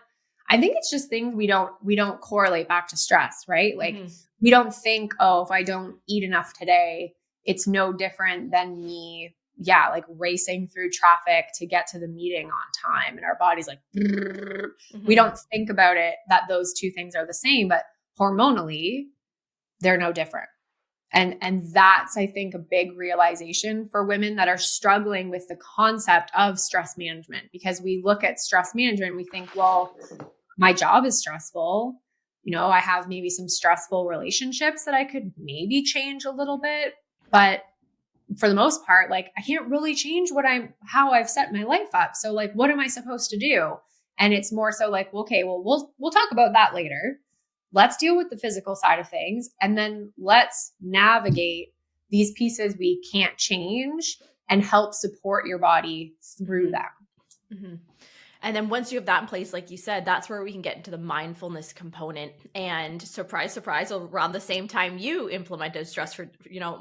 I think it's just things we don't correlate back to stress, right? Like we don't think, oh, if I don't eat enough today, it's no different than me. Yeah, like racing through traffic to get to the meeting on time, and our body's like, we don't think about it that those two things are the same, but hormonally, they're no different. And that's, I think, a big realization for women that are struggling with the concept of stress management, because we look at stress management, we think, well, my job is stressful. You know, I have maybe some stressful relationships that I could maybe change a little bit, but for the most part, like I can't really change how I've set my life up. So like, what am I supposed to do? And it's more so like, okay, well, we'll talk about that later. Let's deal with the physical side of things. And then let's navigate these pieces we can't change and help support your body through them.
Mm-hmm. And then once you have that in place, like you said, that's where we can get into the mindfulness component. And surprise, surprise, around the same time you implemented stress for,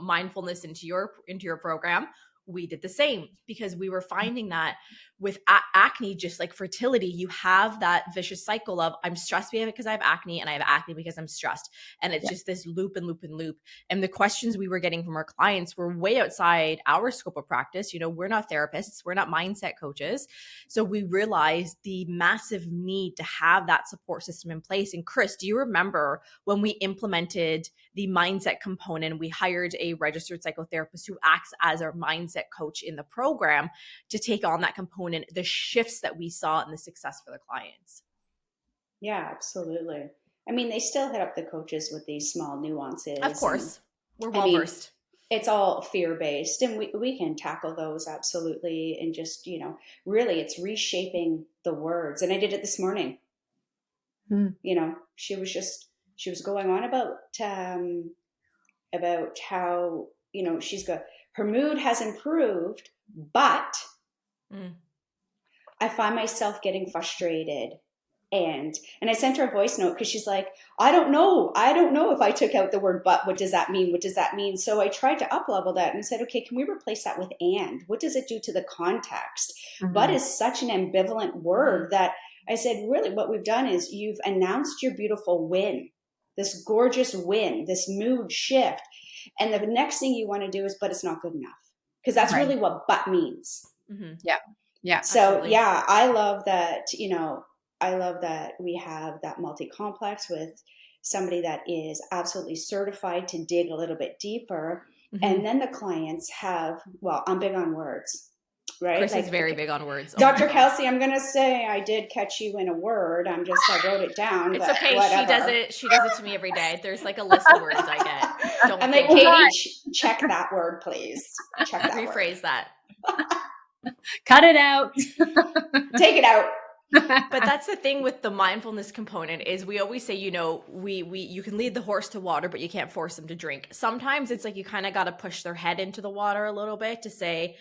mindfulness into your program, we did the same, because we were finding that with acne, just like fertility, you have that vicious cycle of I'm stressed because I have acne, and I have acne because I'm stressed. And it's just this loop and loop and loop. And the questions we were getting from our clients were way outside our scope of practice. We're not therapists, we're not mindset coaches. So we realized the massive need to have that support system in place. And Chris, do you remember when we implemented the mindset component, we hired a registered psychotherapist who acts as our mindset coach in the program to take on that component, the shifts that we saw and the success for the clients?
Yeah, absolutely. I mean, they still hit up the coaches with these small nuances.
Of course. We're well versed.
It's all fear-based, and we can tackle those absolutely. And just, really it's reshaping the words. And I did it this morning. She was going on about how, her mood has improved, but I find myself getting frustrated. And I sent her a voice note because she's like, I don't know if I took out the word but, what does that mean? So I tried to up level that and said, okay, can we replace that with and? What does it do to the context? But is such an ambivalent word that I said, really what we've done is you've announced your beautiful win, this gorgeous win, this mood shift. And the next thing you want to do is, but it's not good enough. Because that's really what but means.
Yeah.
So
absolutely.
yeah, I love that, we have that multi-complex with somebody that is absolutely certified to dig a little bit deeper. And then the clients have, I'm big on words, right?
Chris is very big on words.
Dr. Kelsey, I'm going to say I did catch you in a word. I wrote it down.
It's
but
okay.
whatever.
She does it to me every day. There's like a list of words I get.
I'm like, Katie, check that word, please. Check that
rephrase that.
Cut it out.
Take it out.
But that's the thing with the mindfulness component is we always say, you can lead the horse to water, but you can't force them to drink. Sometimes it's like you kind of got to push their head into the water a little bit to say,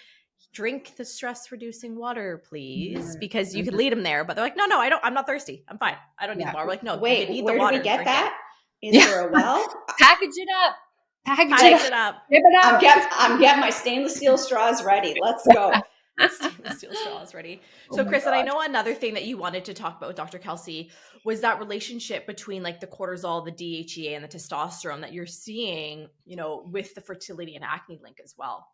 drink the stress reducing water, please, because you could lead them there. But they're like, no, I'm not thirsty. I'm fine. I don't need the water. We're like, no,
wait,
you need
where
the water.
do we get that? Is there a well?
Package it up.
Package it up.
Give it up.
I'm getting my stainless steel straws ready. Let's go.
Stainless steel straws ready. So Chris, and I know another thing that you wanted to talk about with Dr. Kelsey was that relationship between like the cortisol, the DHEA, and the testosterone that you're seeing, with the fertility and acne link as well.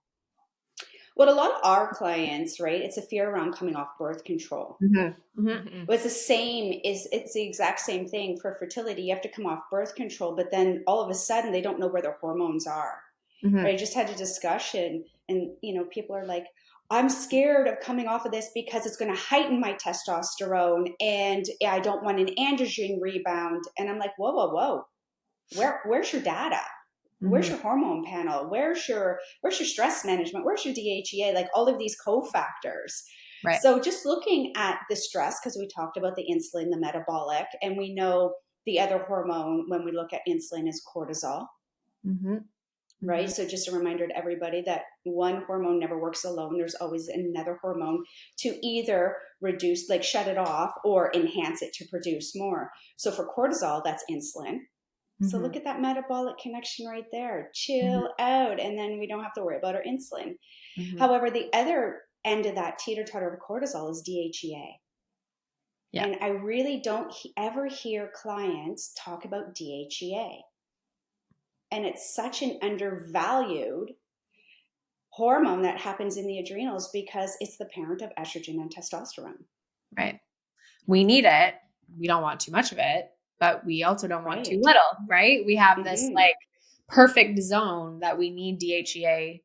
Well, a lot of our clients, right, it's a fear around coming off birth control. It's it's the exact same thing for fertility. You have to come off birth control, but then all of a sudden they don't know where their hormones are. Right? I just had a discussion and, people are like, I'm scared of coming off of this because it's going to heighten my testosterone and I don't want an androgen rebound. And I'm like, whoa. Where's your data? Where's your hormone panel? Where's your stress management? Where's your DHEA? Like all of these cofactors. Right. So just looking at the stress, because we talked about the insulin, the metabolic, and we know the other hormone when we look at insulin is cortisol. Right. So just a reminder to everybody that one hormone never works alone. There's always another hormone to either reduce, like shut it off, or enhance it to produce more. So for cortisol, that's insulin. So look at that metabolic connection right there. Chill out. And then we don't have to worry about our insulin. However, the other end of that teeter-totter of cortisol is DHEA. Yeah. And I really don't ever hear clients talk about DHEA. And it's such an undervalued hormone that happens in the adrenals because it's the parent of estrogen and testosterone.
Right. We need it. We don't want too much of it, but we also don't want too little, right? We have this like perfect zone that we need DHEA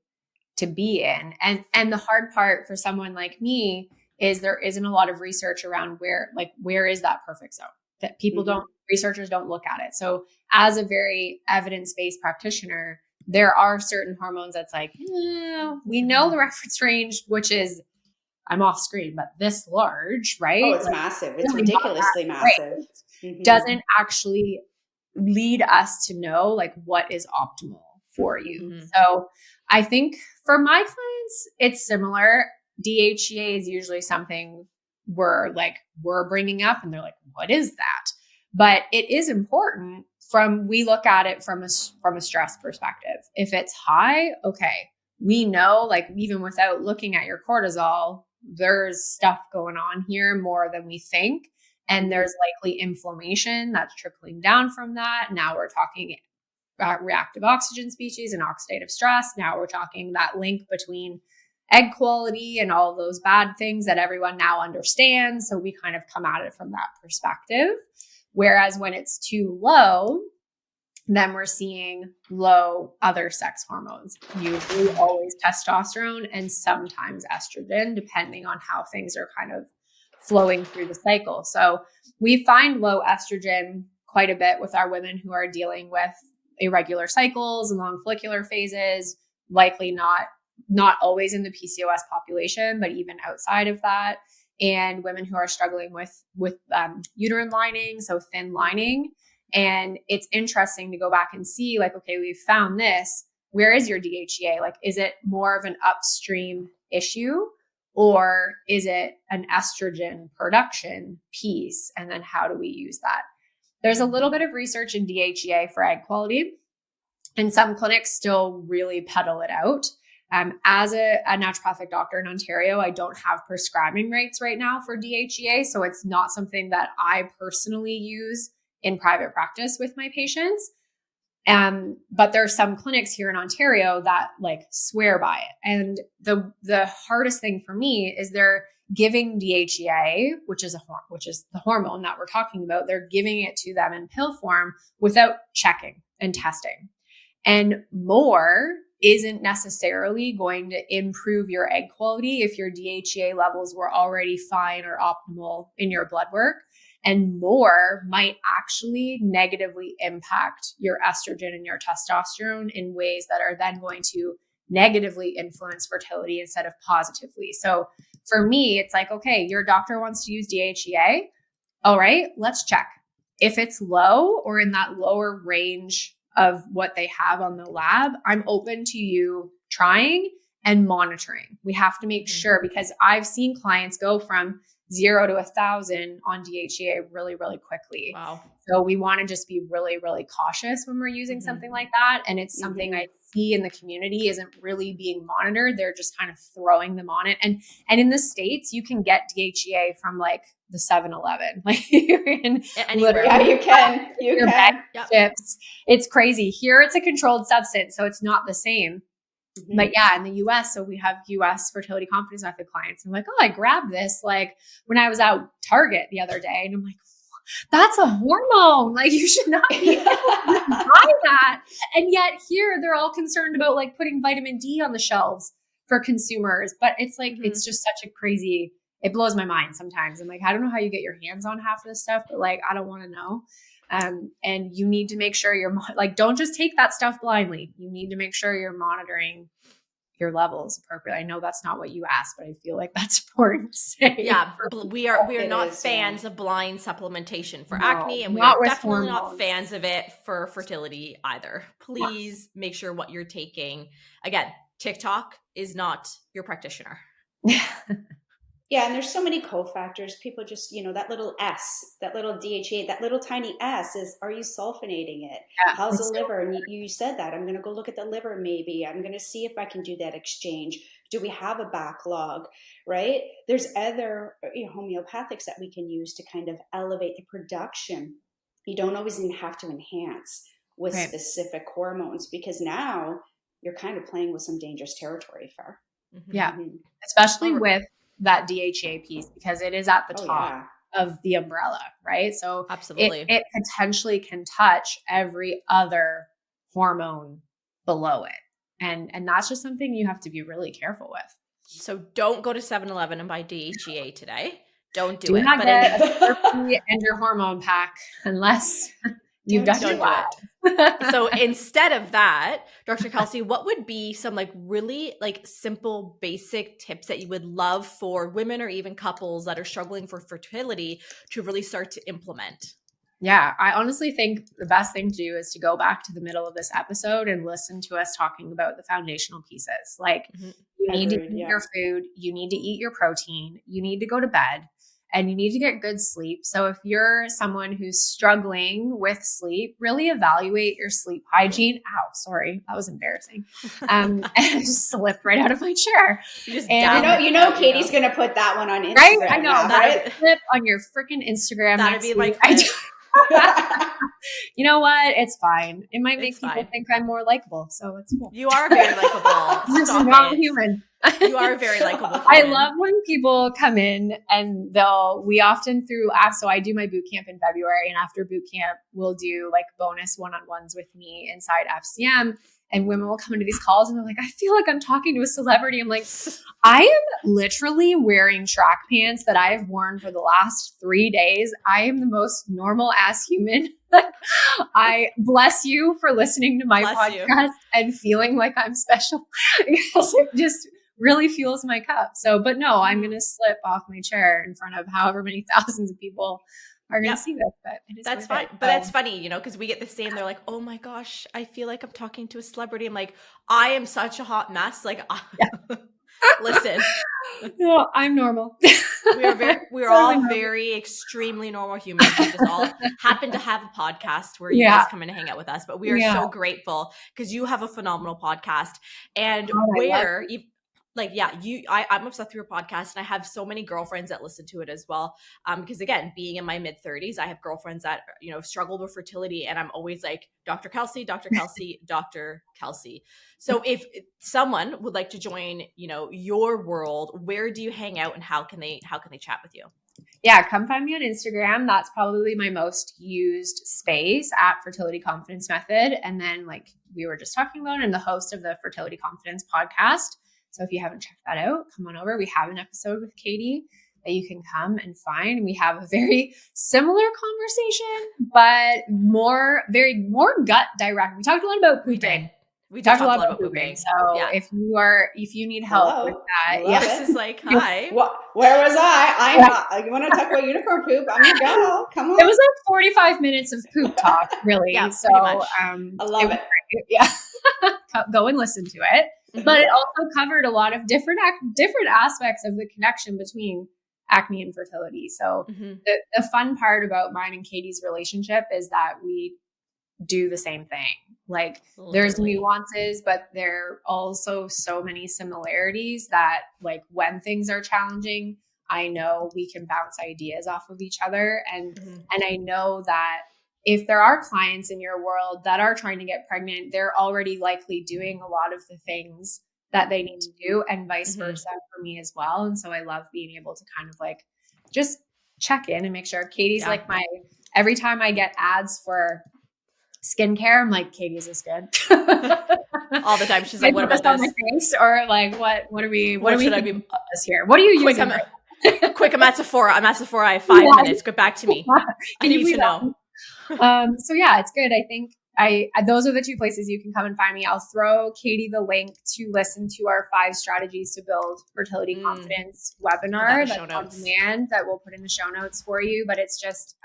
to be in. And the hard part for someone like me is there isn't a lot of research around where is that perfect zone that people researchers don't look at it. So as a very evidence-based practitioner, there are certain hormones that's like, we know the reference range, which is, I'm off screen, but this large, right?
Oh, it's massive. It's ridiculously massive.
Doesn't actually lead us to know like what is optimal for you.
Mm-hmm.
So I think for my clients, it's similar. DHEA is usually something we're bringing up and they're like, what is that? But it is important we look at it from a stress perspective. If it's high, okay, we know, like, even without looking at your cortisol, there's stuff going on here more than we think. And there's likely inflammation that's trickling down from that. Now we're talking about reactive oxygen species and oxidative stress. Now we're talking that link between egg quality and all those bad things that everyone now understands. So we kind of come at it from that perspective. Whereas when it's too low, then we're seeing low other sex hormones, usually always testosterone and sometimes estrogen, depending on how things are kind of flowing through the cycle. So we find low estrogen quite a bit with our women who are dealing with irregular cycles and long follicular phases, likely not always in the PCOS population, but even outside of that. And women who are struggling with uterine lining, so thin lining. And it's interesting to go back and see, like, okay, we've found this. Where is your DHEA? Like, is it more of an upstream issue, or is it an estrogen production piece? And then how do we use that? There's a little bit of research in DHEA for egg quality, and some clinics still really peddle it out. As a naturopathic doctor in Ontario, I don't have prescribing rates right now for DHEA, so it's not something that I personally use in private practice with my patients. But there are some clinics here in Ontario that like swear by it. And the hardest thing for me is they're giving DHEA, which is the hormone that we're talking about. They're giving it to them in pill form without checking and testing. And more isn't necessarily going to improve your egg quality if your DHEA levels were already fine or optimal in your blood work. And more might actually negatively impact your estrogen and your testosterone in ways that are then going to negatively influence fertility instead of positively. So for me, it's like, okay, your doctor wants to use DHEA. All right, let's check. If it's low or in that lower range of what they have on the lab, I'm open to you trying and monitoring. We have to make sure, because I've seen clients go from 0 to 1,000 on DHEA really, really quickly.
Wow.
So we want to just be really, really cautious when we're using something like that. And it's something I see in the community isn't really being monitored. They're just kind of throwing them on it. And in the States, you can get DHEA from like the 7-Eleven. Like you're in
anywhere.
Yeah, you can. You can.
Chips. It's crazy. Here it's a controlled substance, so it's not the same. But yeah, in the US, so we have US fertility confidence method clients. I'm like, oh, I grabbed this like when I was out Target the other day, and I'm like, that's a hormone. Like you should not be able to buy that. And yet here they're all concerned about like putting vitamin D on the shelves for consumers. But it's like, it's just such a crazy, it blows my mind sometimes. I'm like, I don't know how you get your hands on half of this stuff, but like, I don't want to know. And you need to make sure you're like, don't just take that stuff blindly. You need to make sure you're monitoring your levels appropriately. I know that's not what you asked, but I feel like that's important to say.
Yeah, we are not fans of blind supplementation for acne, and we are definitely not fans of it for fertility either. Please make sure what you're taking. Again, TikTok is not your practitioner.
Yeah, and there's so many cofactors. People just, that little S, that little DHEA, that little tiny S is, are you sulfonating it?
Yeah,
how's the liver? And you said that. I'm going to go look at the liver maybe. I'm going to see if I can do that exchange. Do we have a backlog, right? There's other homeopathics that we can use to kind of elevate the production. You don't always even have to enhance with specific hormones, because now you're kind of playing with some dangerous territory, Fer.
Yeah, especially with that DHEA piece, because it is at the top of the umbrella, right? So
absolutely,
it potentially can touch every other hormone below it. And that's just something you have to be really careful with.
So don't go to 7-Eleven and buy DHEA today. Don't do it.
Not get a Slurpee and your hormone pack unless you've done your lab.
So instead of that, Dr. Kelsey, what would be some like really like simple, basic tips that you would love for women or even couples that are struggling for fertility to really start to implement?
Yeah, I honestly think the best thing to do is to go back to the middle of this episode and listen to us talking about the foundational pieces. Like you need to eat your food, you need to eat your protein, you need to go to bed, and you need to get good sleep. So if you're someone who's struggling with sleep, really evaluate your sleep hygiene. Ow, sorry, that was embarrassing. And I just slipped right out of my chair.
And Katie's going to put that one on Instagram.
Right? I know. That slip on your freaking Instagram.
That'd be like
you know what? It's fine. It might make people think I'm more likable, so it's cool.
You are very likable.
This is not human.
You are very likable.
I love when people come in and we often so I do my boot camp in February, and after boot camp, we'll do like bonus one-on-ones with me inside FCM. And women will come into these calls and they're like, I feel like I'm talking to a celebrity. I'm like, I am literally wearing track pants that I have worn for the last 3 days. I am the most normal ass human. I bless you for listening to my podcast and feeling like I'm special because it just really fuels my cup. So, but no, I'm going to slip off my chair in front of however many thousands of people are going to see this, but
that's fine. But that's funny, because we get the same. They're like, "Oh my gosh, I feel like I'm talking to a celebrity." I'm like, I am such a hot mess. Like, listen,
no, I'm normal.
we're all very extremely normal humans. We just all happen to have a podcast where you guys come in and hang out with us. But we are so grateful because you have a phenomenal podcast, and I'm obsessed with your podcast, and I have so many girlfriends that listen to it as well. Because again, being in my mid-30s, I have girlfriends that, struggled with fertility, and I'm always like, Dr. Kelsey, Dr. Kelsey, Dr. Kelsey. So if someone would like to join, your world, where do you hang out and how can they chat with you?
Yeah, come find me on Instagram. That's probably my most used space at Fertility Confidence Method. And then like we were just talking about, I'm the host of the Fertility Confidence podcast. So if you haven't checked that out, come on over. We have an episode with Katie that you can come and find. We have a very similar conversation, but more gut direct. We talked a lot about pooping.
We talked a lot about pooping.
So if you need help with that,
this is like, hi.
Where was I? You want to talk about unicorn poop? I'm gonna go. Come on.
It was like 45 minutes of poop talk, really. So
I love it.
Yeah, go and listen to it. Mm-hmm. But it also covered a lot of different aspects of the connection between acne and fertility. So the fun part about mine and Katie's relationship is that we do the same thing. Like there's nuances, but there are also so many similarities that like when things are challenging, I know we can bounce ideas off of each other. And I know that if there are clients in your world that are trying to get pregnant, they're already likely doing a lot of the things that they need to do, and vice versa for me as well. And so I love being able to kind of like just check in and make sure Katie's like every time I get ads for skincare, I'm like, Katie, is this good?
All the time. She's like, what about this?
On my face? Or like, what should I be this here? What are you using?
Quick, I'm at Sephora. I have 5 minutes. Get back to me. I need to know.
So yeah, it's good. I think those are the 2 places you can come and find me. I'll throw Katie the link to listen to our 5 strategies to build fertility confidence webinar that's on demand that we'll put in the show notes for you. But it's just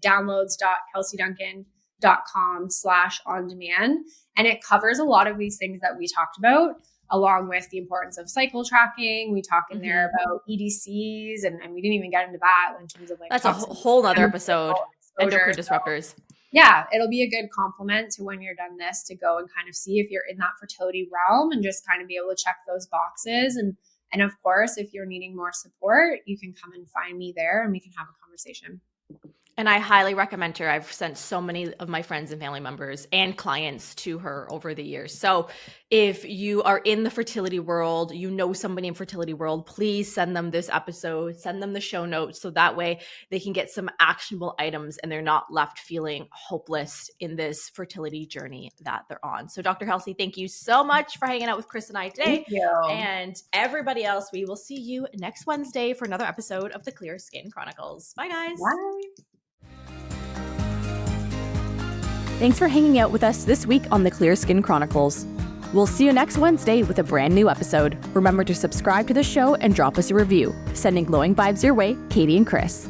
downloads.kelseyduncan.com/on-demand. And it covers a lot of these things that we talked about, along with the importance of cycle tracking. We talk in there about EDCs and we didn't even get into that in terms of like
that's a whole other episode. Endocrine disruptors.
Yeah, it'll be a good complement to when you're done this to go and kind of see if you're in that fertility realm and just kind of be able to check those boxes. And of course, if you're needing more support, you can come and find me there and we can have a conversation.
And I highly recommend her. I've sent so many of my friends and family members and clients to her over the years. So if you are in the fertility world, somebody in fertility world, please send them this episode, send them the show notes. So that way they can get some actionable items and they're not left feeling hopeless in this fertility journey that they're on. So Dr. Kelsey, thank you so much for hanging out with Chris and I today.
Thank you.
And everybody else, we will see you next Wednesday for another episode of the Clear Skin Chronicles. Bye guys.
Bye.
Thanks for hanging out with us this week on the Clear Skin Chronicles. We'll see you next Wednesday with a brand new episode. Remember to subscribe to the show and drop us a review. Sending glowing vibes your way, Katie and Chris.